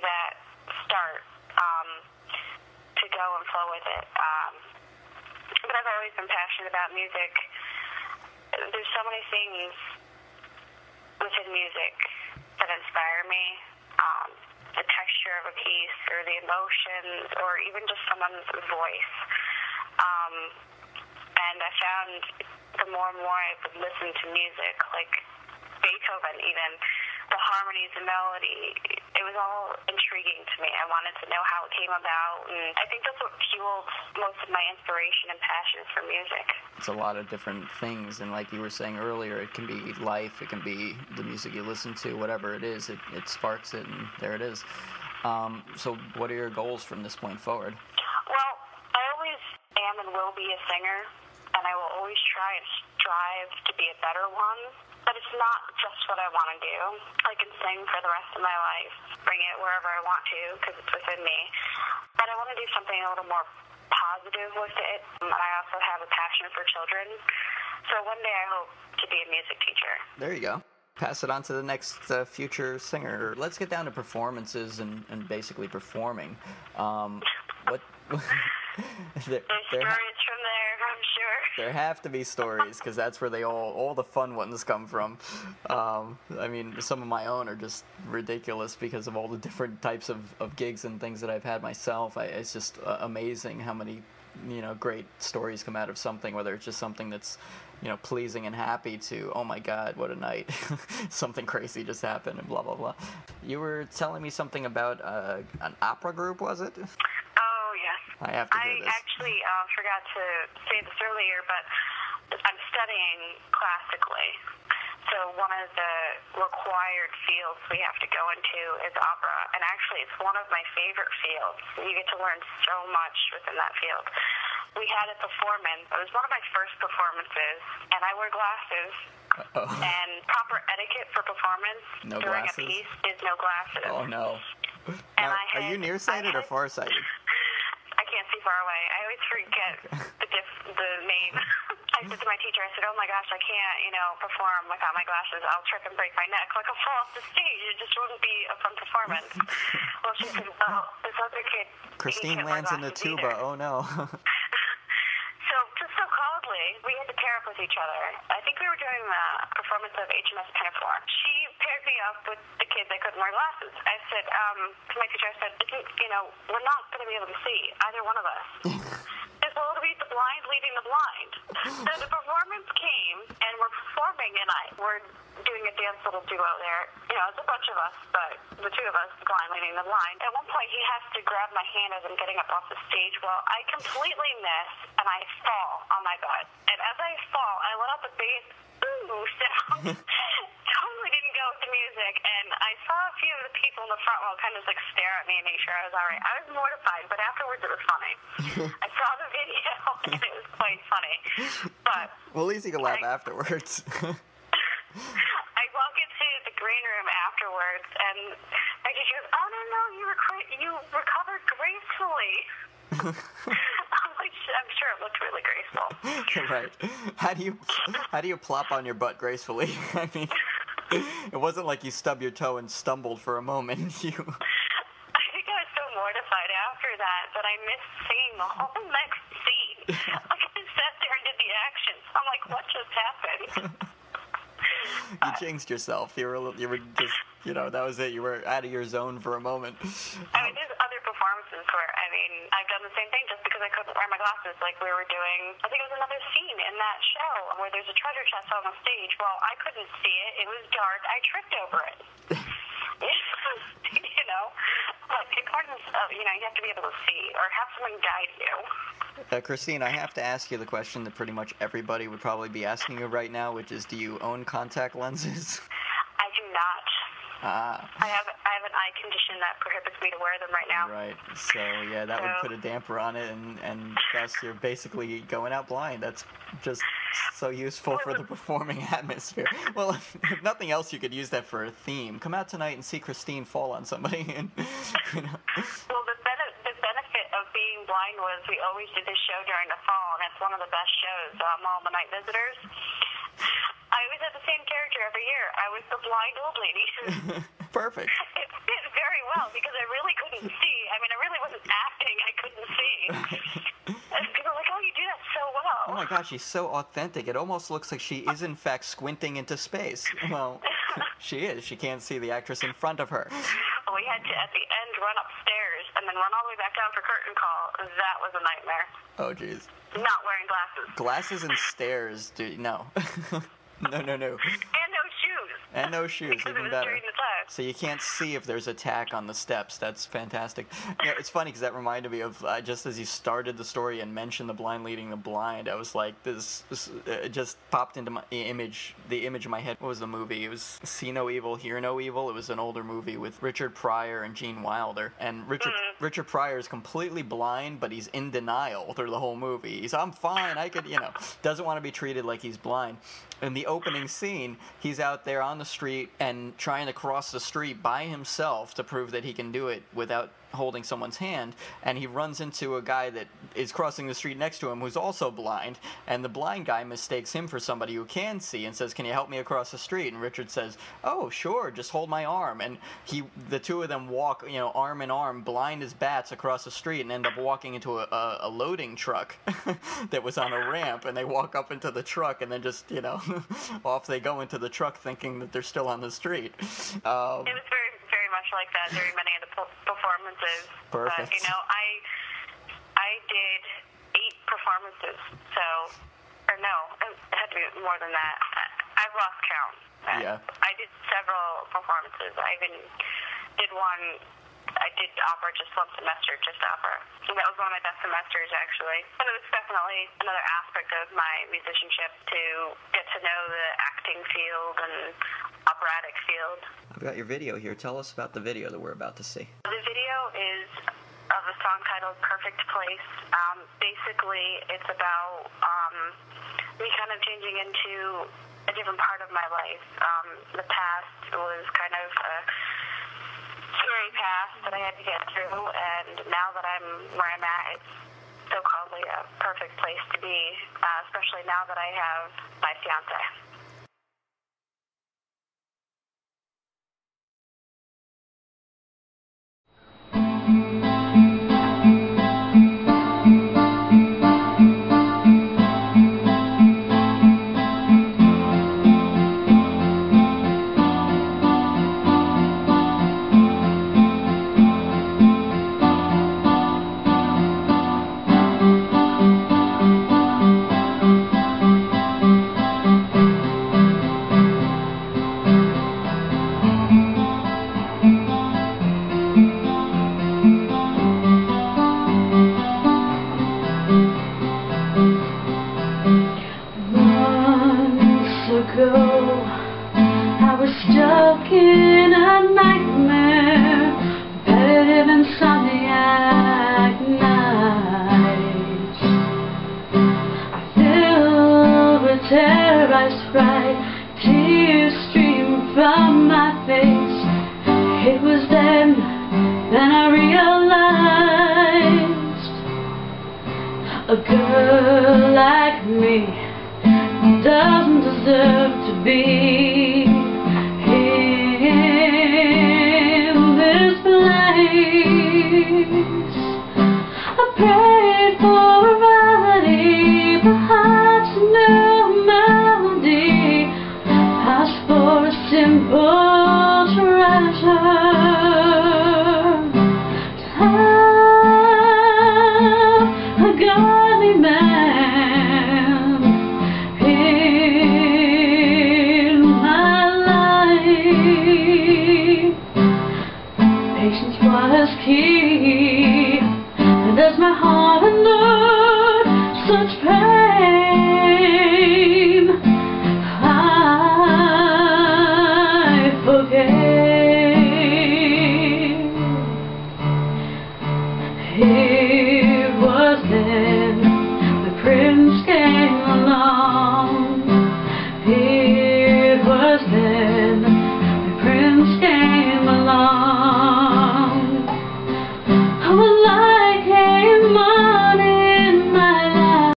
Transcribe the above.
that start to go and flow with it. But I've always been passionate about music. There's so many things within music that inspire me. The texture of a piece, or the emotions, or even just someone's voice. And I found the more and more I would listen to music, like Beethoven even, the harmonies, the melody, it was all intriguing to me. I wanted to know how it came about, and I think that's what fueled most of my inspiration and passion for music. It's a lot of different things, and like you were saying earlier, it can be life, it can be the music you listen to, whatever it is, it sparks it, and there it is. So what are your goals from this point forward? Well, I always am and will be a singer, and I will always try and strive to be a better one. But it's not just what I want to do. I can sing for the rest of my life, bring it wherever I want to, because it's within me. But I want to do something a little more positive with it. And I also have a passion for children. So one day I hope to be a music teacher. There you go. Pass it on to the next future singer. Let's get down to performances and basically performing. What? There's stories from there, I'm sure. There have to be stories, because that's where all the fun ones come from. I mean, some of my own are just ridiculous because of all the different types of gigs and things that I've had myself. It's just amazing how many, great stories come out of something, whether it's just something that's, pleasing and happy to, oh my God, what a night. Something crazy just happened and blah, blah, blah. You were telling me something about an opera group, was it? Oh, yes. I have to hear this. I actually forgot to say this earlier, but I'm studying classically. So one of the required fields we have to go into is opera, and actually it's one of my favorite fields. You get to learn so much within that field. We had a performance. It was one of my first performances, and I wear glasses. Uh-oh. And proper etiquette for performance during a piece is no glasses. Oh, no. And now, are you nearsighted or farsighted? I can't see far away. I always forget the name. I said to my teacher, I said, oh my gosh, I can't, perform without my glasses. I'll trip and break my neck. Like, I'll fall off the stage. It just wouldn't be a fun performance. Well, she said, well, this other kid, Christine lands in the tuba. Either. Oh, no. So, just so coldly, we had to pair up with each other. I think we were doing the performance of HMS Pinafore. She paired me up with the kids that couldn't wear glasses. I said, to my teacher, I said, we're not going to be able to see, either one of us. It's going to be the blind leading the blind. So the performance came, and we're performing, and we're doing a dance little duo there. It's a bunch of us, but the two of us, the blind leading the blind. At one point, he has to grab my hand as I'm getting up off the stage. Well, I completely miss, and I fall on my butt. And as I fall, I let out the bass ooh sound. Totally didn't go with the music, and I saw a few of the people in the front row kind of just stare at me and make sure I was all right. I was mortified, but afterwards it was funny. I saw the video, and it was quite funny. But well, at least you can laugh afterwards. I walk into the green room afterwards, and my teacher goes, "Oh no, you recovered gracefully." I'm sure it looked really graceful. Right. How do you plop on your butt gracefully? I mean, it wasn't like you stubbed your toe and stumbled for a moment. I think I was so mortified after that I missed seeing the whole next scene. Like, I just sat there and did the actions. I'm like, what just happened? You jinxed yourself. You were just, that was it. You were out of your zone for a moment. There's other performances where, I've done the same thing just because I couldn't wear my glasses. Like, we were doing, I think it was another scene in that show where there's a treasure chest on the stage. Well, I couldn't see it. It was dark. I tripped over it. Like, the importance of, you have to be able to see or have someone guide you. Christine, I have to ask you the question that pretty much everybody would probably be asking you right now, which is, do you own contact lenses? I do not. I have an eye condition that prohibits me to wear them right now. Right. So, yeah, that would put a damper on it, and thus you're basically going out blind. That's just so useful for the performing atmosphere. Well, if nothing else, you could use that for a theme. Come out tonight and see Christine fall on somebody. And, Well, the benefit of being blind was we always did this show during the fall, and it's one of the best shows, All the Night Visitors. I always had the same character every year. I was the blind old lady. Perfect. did very well because I really couldn't see. I mean, I really wasn't acting. I couldn't see. And people were like, oh, you do that so well. Oh my gosh, she's so authentic. It almost looks like she is in fact squinting into space. Well, she is. She can't see the actress in front of her. We had to, at the end, run upstairs and then run all the way back down for curtain call. That was a nightmare. Oh, jeez. Not wearing glasses. Glasses and stairs, no. No. And no shoes. And no shoes, Because even it was better. during the time. So you can't see if there's a tack on the steps. That's fantastic. Yeah, it's funny because that reminded me of just as you started the story and mentioned the blind leading the blind. I was like, it just popped into my image. The image in my head. What was the movie? It was See No Evil, Hear No Evil. It was an older movie with Richard Pryor and Gene Wilder. And Richard Pryor is completely blind, but he's in denial through the whole movie. He's, I'm fine. I could, doesn't want to be treated like he's blind. In the opening scene, he's out there on the street and trying to cross the street by himself to prove that he can do it without holding someone's hand, and he runs into a guy that is crossing the street next to him who's also blind, and the blind guy mistakes him for somebody who can see and says, can you help me across the street? And Richard says, oh, sure, just hold my arm. And the two of them walk, arm in arm, blind as bats across the street, and end up walking into a loading truck that was on a ramp, and they walk up into the truck, and then just, off they go into the truck thinking that they're still on the street. It was very much like that during many of the performances. Perfect. But, I did 8 performances, so, or no, it had to be more than that. I've lost count. Yeah. I did several performances. I even did one, I did opera just one semester, just opera. And that was one of my best semesters, actually. And it was definitely another aspect of my musicianship to get to know the acting field and operatic field. I've got your video here. Tell us about the video that we're about to see. The video is of a song titled Perfect Place. Basically, it's about me kind of changing into a different part of my life. The past was kind of a scary past that I had to get through, and now that I'm where I'm at, it's so-called a perfect place to be, especially now that I have my fiancé. I was stuck in a nightmare, repetitive insomniac nights. I filled with terrorized fright, tears stream from my face. It was then I realized a girl like me doesn't deserve to be in this place. I prayed for a remedy, perhaps no melody, asked for a simple treasure. A godly man in my life. Patience was key, and as my heart